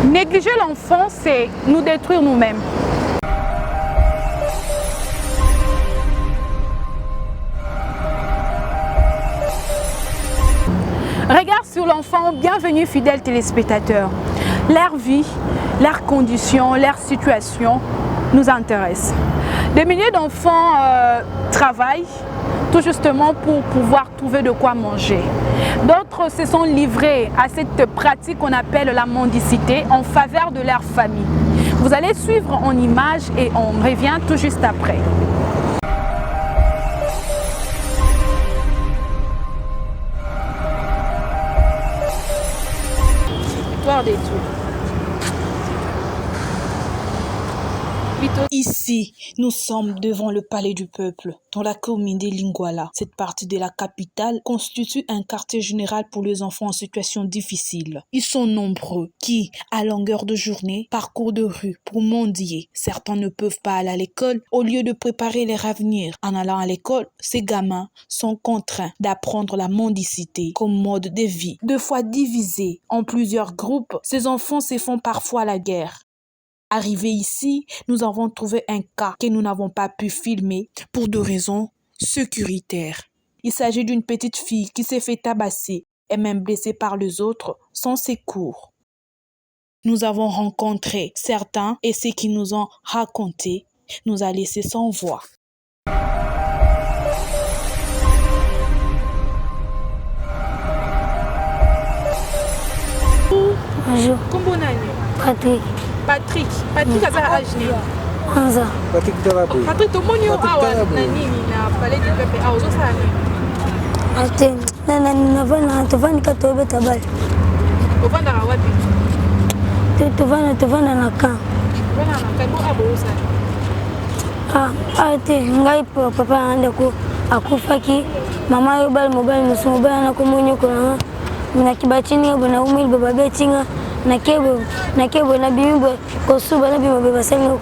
Négliger l'enfant, c'est nous détruire nous-mêmes. Regard sur l'enfant, bienvenue fidèles téléspectateurs. Leur vie, leurs conditions, leur situation nous intéressent. Des milliers d'enfants travaillent tout justement pour pouvoir trouver de quoi manger. D'autres se sont livrés à cette pratique qu'on appelle la mendicité en faveur de leur famille. Vous allez suivre en images et on revient tout juste après. Des tours. Ici, nous sommes devant le palais du peuple, dans la commune de Lingwala. Cette partie de la capitale constitue un quartier général pour les enfants en situation difficile. Ils sont nombreux qui, à longueur de journée, parcourent de rue pour mendier. Certains ne peuvent pas aller à l'école. Au lieu de préparer leur avenir en allant à l'école, ces gamins sont contraints d'apprendre la mendicité comme mode de vie. Deux fois divisés en plusieurs groupes, ces enfants se font parfois la guerre. Arrivés ici, nous avons trouvé un cas que nous n'avons pas pu filmer pour des raisons sécuritaires. Il s'agit d'une petite fille qui s'est fait tabasser et même blessée par les autres sans secours. Nous avons rencontré certains et ce qu'ils nous ont raconté nous a laissé sans voix. Bonjour. Comment Patrick. Patrick a âge né. 11 ans. Patrick, tout le monde est na palais du peuple. Ah, aux autres, Ate, tuvani katobe tabali. au vanda wapi? Tuvana na kan. Wana na kaibu abo usa. Ate, ngai papa anda ku akufaki. Mama yo bali mobile musumu bali na kumunyo kuna. Na kibachini ya bwana umili baba betinga. Na kebo na bimbo ko suba na bimbo basenga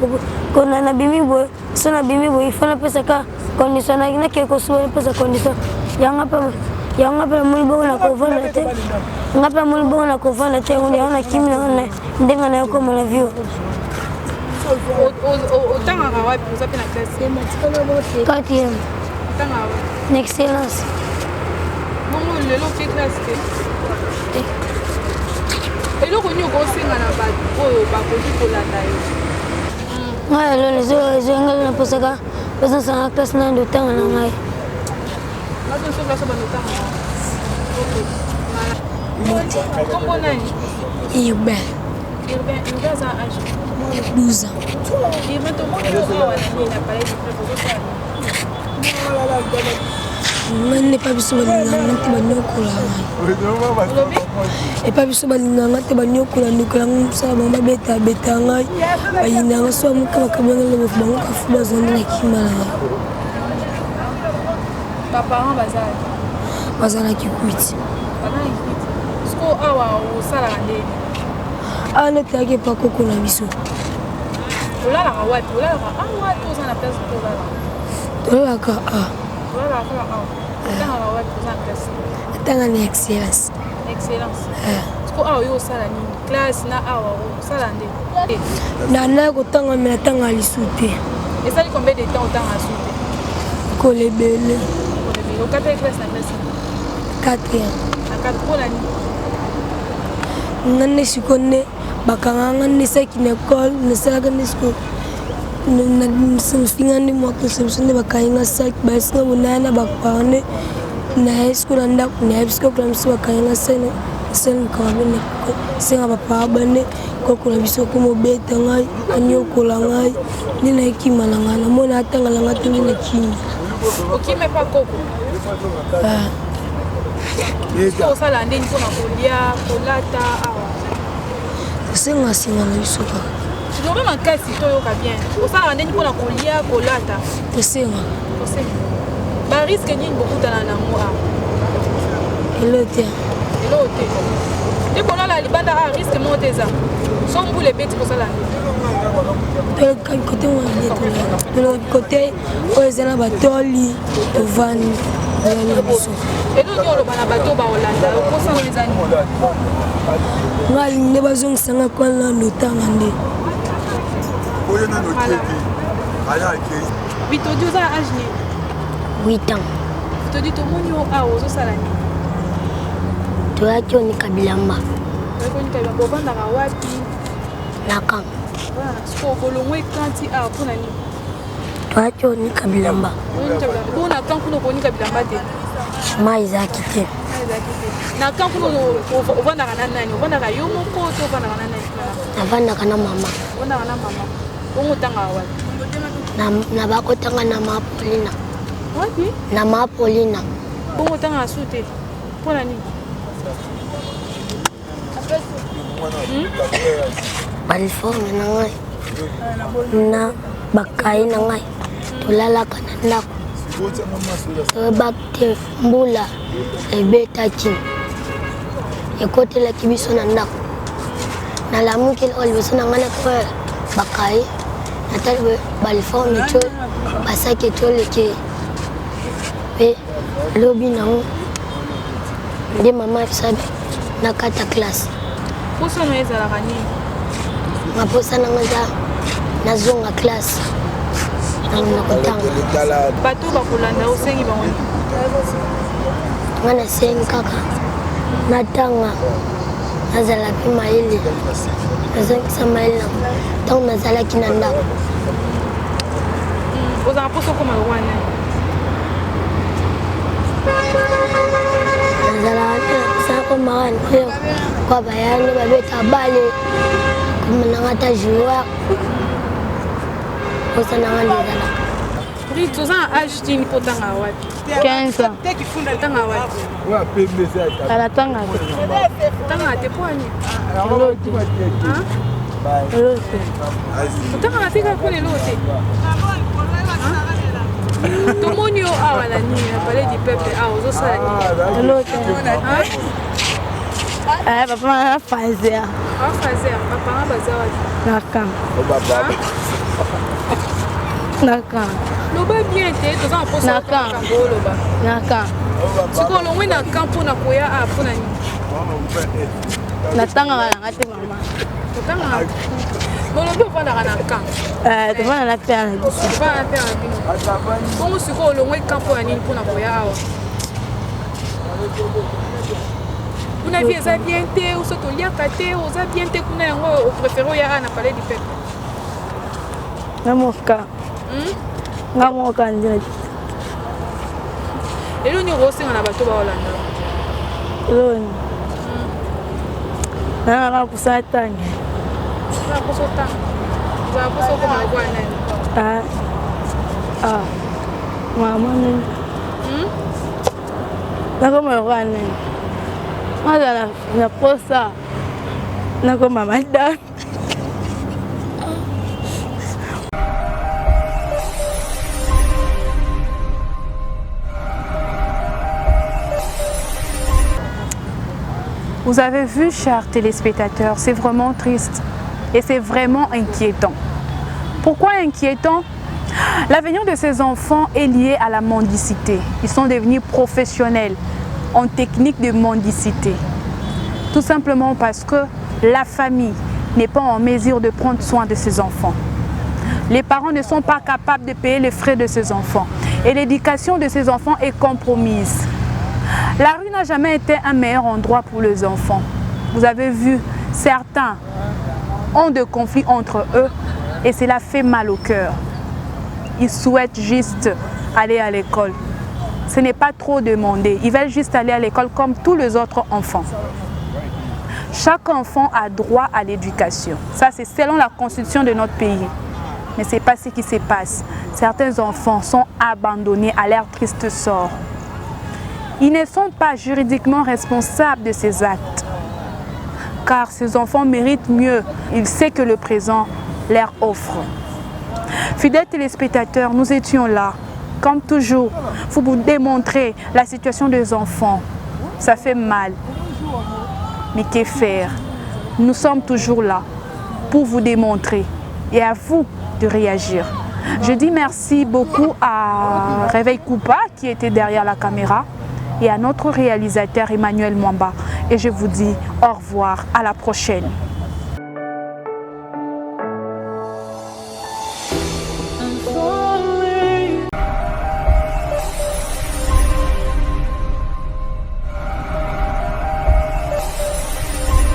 ko na bimbo so na bimbo ifana pesa ka condition na ke ko suba pesa condition yanga pa mulbo na ko vana te ngapa mulbo na ko vana te ngi ona kimi na ndenga na ko mona view o tanga wapi usapi na classe 4e tanga excellence mongo lelo ke classe ke eloko nini okosenga na bato oyo bakoki kolanda yo ngai lelo ezonga na posaka bazosanga classe na ndo tanga na ngai bazosonga bandotanga kombo nani Urbain aza age 12 ans Urbain tomoni yo awa nani na palais du peuple ozosala ngai pas biso balinganga te banyokola ngai epa biso balinganga te banyokola ndokola ngai mosala bango babeta ngai bayinanga so bamoka bakabanga lobofu bango kafu bazongi na kima na ngai baparent bazalaki kwiti siko awa osalaka ndeni awa nde teyaki epa koko na biso olalaka wapi olalaka awa to oza na place to olalaka tolalaka olalaka kaka awa otangaka wapi oza na place atanga na excellence siko awa oyo osala nini classe na awa osala nde nanaye kotanga me natanga lisu te esali combien de temps otanga su te kolebele okataki classe na classe 4e na 4 mpona nini nga nde siko nde bakanganga nde saki na ekole nasalaka nde siko finga nde mwakose biso nde bakayinga saki baesinga bonaya na bakpara nde naye siko na ndako naye bisiko kola biso bakayinga senekama bene senga bapara bande kokola biso komobeta ngai anyokola ngai nde nayekima na ngai namona atanga na ngai te nde nakimi okime pa koko osala ndeni mpona kolia kolata awa tosengasenga na biso kaka lobe makasi toyoka bien osalaka ndeni mpona kolia kolata tosenga bariske nini bokutana nango awa elo te nde kolala libanda a riske moko te eza so mbula ebeti kosala nde kote wana kote oyo eza na batoli tovandi Et nous, on a bateau ba Hollande. Pour ça, les années. Ngal ne bazong sanga kwa la lotanga nde. Oyo na noteki. Aya ke. Vito Dieu a âge 8 ans. te dis tout le monde a ozo salani. Tu as qui on est kabilamba. Tu as qui on est kabilamba. Bon dans la wapi. Nakang. Voilà. Ce qu'on veut le moins quand il a pour nani. Tu as qui on est kabilamba. Bon na quand on est kabilamba te. Maizakite. Na quand on va na nani. On va na yo mon pote on va na nani. Navanda kana mama. On na mama. On tanga wapi. Na bako tanga na mapolina. Wapi? Na mapolina. On tanga sute. Pour nani. Baliforme na ngai. Na bakai na ngai. Tulala kana ndako. Bakte mbula ebetaki. Ekotela kibiso na ndako. Na lamuki olbeso na ngana kwa bakai. Natal baliforme cho basake toleke. Pe lobi na ngo. Ndi mama sabe na kata classe. Poso no ezala kani. Maposa na ngaza na zonga classe. Na kotanga. Bato bakolanda osengi bango. Ngana sengi kaka. Natanga. Nazala pi maili. Nazala kisa maili. Tangu nazala kinanda. Ozala poso koma wana. Nazala kisa koma wana. Kwa bayani babeta bale. Kuma nangata joueur. Posa nangani zala. Oui, tu as un âge d'une potanga wapi. 15 ans. Potanga wapi. Ouais, PMC À la tanga. Potanga te poani. L'autre. Hein? L'autre. Potanga te ka kone lote. Tout le monde a la nuit, on parlait du peuple, ah, aux osala. L'autre. Hein? Ah, papa, faisait. Ah, fazer, papa, bazar. Nakam. Baba. Nakam. Loba bien te, tu as un poste Nakam. à Loba. Nakam. Tu connais où na campo na koya a pour nani. Natanga ngati mama. Potanga. Bon, on peut voir dans la camp. Tu vas la faire. Tu vas la faire en bino. Comment tu connais le moins campo na ni pour na koya a. On a bien ça bien te, ou surtout liya kate, ou ça bien te kuna yango au préféré ya na parler du peuple. Namoka. Namoka ndio. Et nous nous aussi on a bateau ba Hollande. Loni. Na kusatanga. Ça pour ça. Ça pour ça comme quoi nani. Mama nini? Nakoma rwane. Mala na posa. Nakoma madam. Vous avez vu, chers téléspectateurs, c'est vraiment triste et c'est vraiment inquiétant. Pourquoi inquiétant? L'avenir de ces enfants est lié à la mendicité. Ils sont devenus professionnels en technique de mendicité. Tout simplement parce que la famille n'est pas en mesure de prendre soin de ses enfants. Les parents ne sont pas capables de payer les frais de ses enfants et l'éducation de ses enfants est compromise. La rue n'a jamais été un meilleur endroit pour les enfants. Vous avez vu, certains ont de conflits entre eux et cela fait mal au cœur. Ils souhaitent juste aller à l'école. Ce n'est pas trop demandé. Ils veulent juste aller à l'école comme tous les autres enfants. Chaque enfant a droit à l'éducation. Ça, c'est selon la constitution de notre pays. Mais ce n'est pas ce qui se passe. Certains enfants sont abandonnés à leur triste sort. Ils ne sont pas juridiquement responsables de ces actes. Car ces enfants méritent mieux. Ils savent que le présent leur offre. Fidèles téléspectateurs, nous étions là. Comme toujours, pour vous démontrer la situation des enfants. Ça fait mal. Mais que faire? Nous sommes toujours là pour vous démontrer et à vous de réagir. Je dis merci beaucoup à Réveil Koupa qui était derrière la caméra et à notre réalisateur Emmanuel Mwamba. Et je vous dis au revoir, à la prochaine.